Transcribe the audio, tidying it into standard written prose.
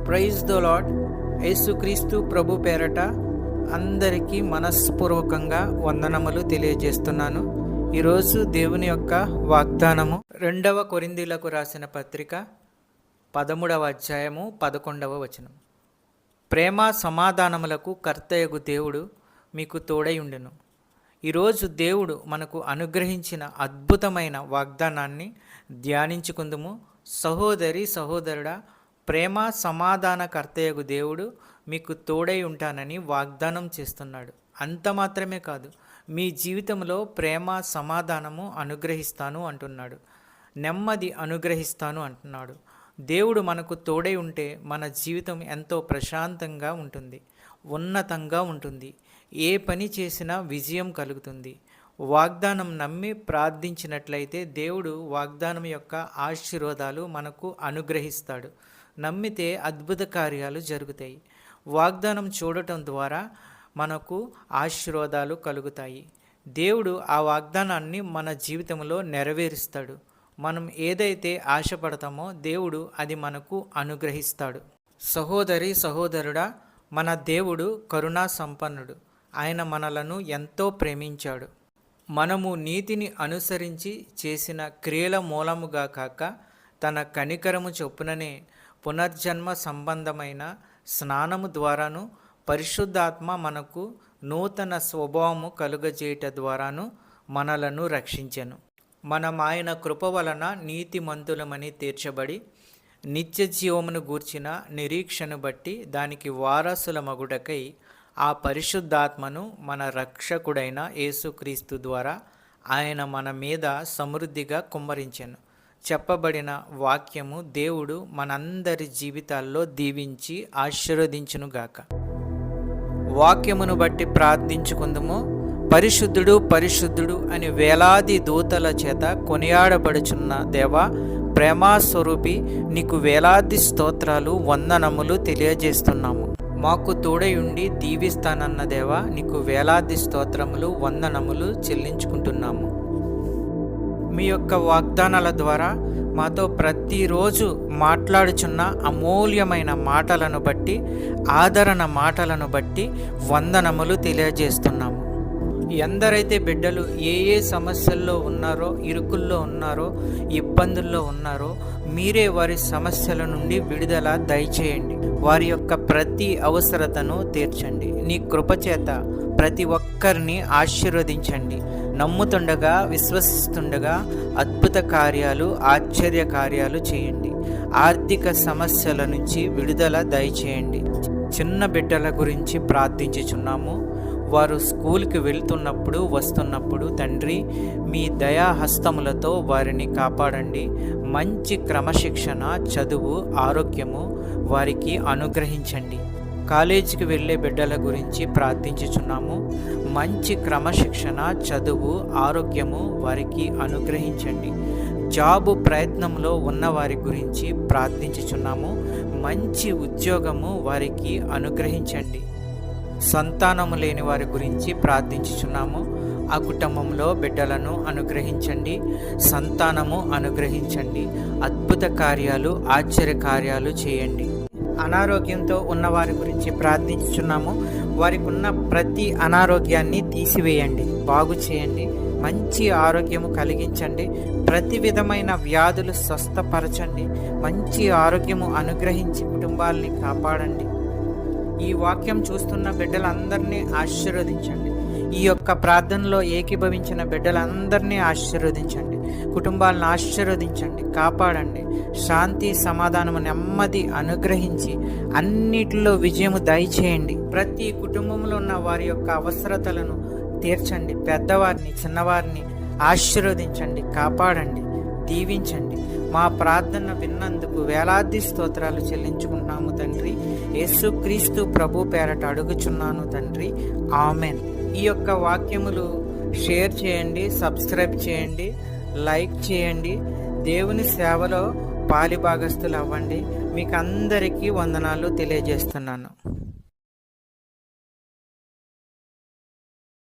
Praise the lord. యేసుక్రీస్తు ప్రభు పేరట అందరికీ మనస్పూర్వకంగా వందనములు తెలియజేస్తున్నాను. ఈరోజు దేవుని యొక్క వాగ్దానము 2 కొరింథీయులకు రాసిన పత్రిక 13వ అధ్యాయము 11వ వచనం. ప్రేమ సమాధానములకు కర్తయగు దేవుడు మీకు తోడై ఉండెను. ఈరోజు దేవుడు మనకు అనుగ్రహించిన అద్భుతమైన వాగ్దానాన్ని ధ్యానించుకుందుము. సహోదరి సహోదరుడా, ప్రేమ సమాధాన కర్తయగు దేవుడు మీకు తోడై ఉంటానని వాగ్దానం చేస్తున్నాడు. అంత మాత్రమే కాదు, మీ జీవితంలో ప్రేమ సమాధానము అనుగ్రహిస్తాను అంటున్నాడు, నెమ్మది అనుగ్రహిస్తాను అంటున్నాడు. దేవుడు మనకు తోడై ఉంటే మన జీవితం ఎంతో ప్రశాంతంగా ఉంటుంది, ఉన్నతంగా ఉంటుంది. ఏ పని చేసినా విజయం కలుగుతుంది. వాగ్దానం నమ్మి ప్రార్థించినట్లయితే దేవుడు వాగ్దానం యొక్క ఆశీర్వాదాలు మనకు అనుగ్రహిస్తాడు. నమ్మితే అద్భుత కార్యాలు జరుగుతాయి. వాగ్దానం చూడటం ద్వారా మనకు ఆశీర్వాదాలు కలుగుతాయి. దేవుడు ఆ వాగ్దానాన్ని మన జీవితంలో నెరవేరుస్తాడు. మనం ఏదైతే ఆశపడతామో దేవుడు అది మనకు అనుగ్రహిస్తాడు. సహోదరి సహోదరుడా, మన దేవుడు కరుణా సంపన్నుడు. ఆయన మనలను ఎంతో ప్రేమించాడు. మనము నీతిని అనుసరించి చేసిన క్రియల మూలముగా కాక తన కనికరము చొప్పుననే పునర్జన్మ సంబంధమైన స్నానము ద్వారాను పరిశుద్ధాత్మ మనకు నూతన స్వభావము కలుగజేయట ద్వారాను మనలను రక్షించెను. మనం ఆయన కృప వలన నీతిమంతులమని తీర్చబడి నిత్య జీవమును గూర్చిన నిరీక్షను బట్టి దానికి వారసుల మగుడకై ఆ పరిశుద్ధాత్మను మన రక్షకుడైన యేసుక్రీస్తు ద్వారా ఆయన మన మీద సమృద్ధిగా కుమ్మరించెను. చెప్పబడిన వాక్యము దేవుడు మనందరి జీవితాల్లో దీవించి ఆశీర్వదించునుగాక. వాక్యమును బట్టి ప్రార్థించుకుందుము. పరిశుద్ధుడు పరిశుద్ధుడు అని వేలాది దూతల చేత కొనియాడబడుచున్న దేవా, ప్రేమాస్వరూపి, నీకు వేలాది స్తోత్రాలు, వందనములు తెలియజేస్తున్నాము. మాకు తోడయుండి దీవిస్తానన్న దేవా, నీకు వేలాది స్తోత్రములు, వందనములు చెల్లించుకుంటున్నాము. మీ యొక్క వాగ్దానాల ద్వారా మాతో ప్రతిరోజు మాట్లాడుచున్న అమూల్యమైన మాటలను బట్టి, ఆదరణ మాటలను బట్టి వందనములు తెలియజేస్తున్నాము. ఎందరైతే బిడ్డలు ఏ సమస్యల్లో ఉన్నారో, ఇరుకుల్లో ఉన్నారో, ఇబ్బందుల్లో ఉన్నారో, మీరే వారి సమస్యల నుండి విడుదల దయచేయండి. వారి యొక్క ప్రతి అవసరతను తీర్చండి. నీ కృపచేత ప్రతి ఒక్కరిని ఆశీర్వదించండి. నమ్ముతుండగా, విశ్వసిస్తుండగా అద్భుత కార్యాలు, ఆశ్చర్య కార్యాలు చేయండి. ఆర్థిక సమస్యల నుంచి విడుదల దయచేయండి. చిన్న బిడ్డల గురించి ప్రార్థించుచున్నాము. వారు స్కూల్కి వెళ్తున్నప్పుడు, వస్తున్నప్పుడు తండ్రి మీ దయాహస్తములతో వారిని కాపాడండి. మంచి క్రమశిక్షణ, చదువు, ఆరోగ్యము వారికి అనుగ్రహించండి. కాలేజీకి వెళ్ళే బిడ్డల గురించి ప్రార్థించుచున్నాము. మంచి క్రమశిక్షణ, చదువు, ఆరోగ్యము వారికి అనుగ్రహించండి. జాబు ప్రయత్నంలో ఉన్న వారి గురించి ప్రార్థించుచున్నాము. మంచి ఉద్యోగము వారికి అనుగ్రహించండి. సంతానము లేని వారి గురించి ప్రార్థించుచున్నాము. ఆ కుటుంబంలో బిడ్డలను అనుగ్రహించండి, సంతానము అనుగ్రహించండి. అద్భుత కార్యాలు, ఆశ్చర్య కార్యాలు చేయండి. అనారోగ్యంతో ఉన్న వారి గురించి ప్రార్థించుచున్నాము. వారికి ఉన్న ప్రతి అనారోగ్యాన్ని తీసివేయండి, బాగు చేయండి, మంచి ఆరోగ్యము కలిగించండి. ప్రతి విధమైన వ్యాధులు స్వస్థపరచండి. మంచి ఆరోగ్యము అనుగ్రహించి కుటుంబాలని కాపాడండి. ఈ వాక్యం చూస్తున్న బిడ్డలందరినీ ఆశీర్వదించండి. ఈ యొక్క ప్రార్థనలో ఏకీభవించిన బిడ్డలందరినీ ఆశీర్వదించండి. కుటుంబాలను ఆశీర్వదించండి, కాపాడండి. శాంతి, సమాధానము, నెమ్మది అనుగ్రహించి అన్నిటిలో విజయము దయచేయండి. ప్రతి కుటుంబంలో ఉన్న వారి యొక్క అవసరతలను తీర్చండి. పెద్దవారిని, చిన్నవారిని ఆశీర్వదించండి, కాపాడండి, దీవించండి. మా ప్రార్థన విన్నందుకు వేలాది స్తోత్రాలు చెల్లించుకుంటున్నాము తండ్రి. యేసుక్రీస్తు ప్రభు పేరట అడుగుచున్నాను తండ్రి, ఆమెన్. ఈ యొక్క వాక్యములు షేర్ చేయండి, సబ్స్క్రైబ్ చేయండి, లైక్ చేయండి. దేవుని సేవలో పాలిభాగస్తులు అవ్వండి. మీకు అందరికీ వందనాలు తెలియజేస్తున్నాను.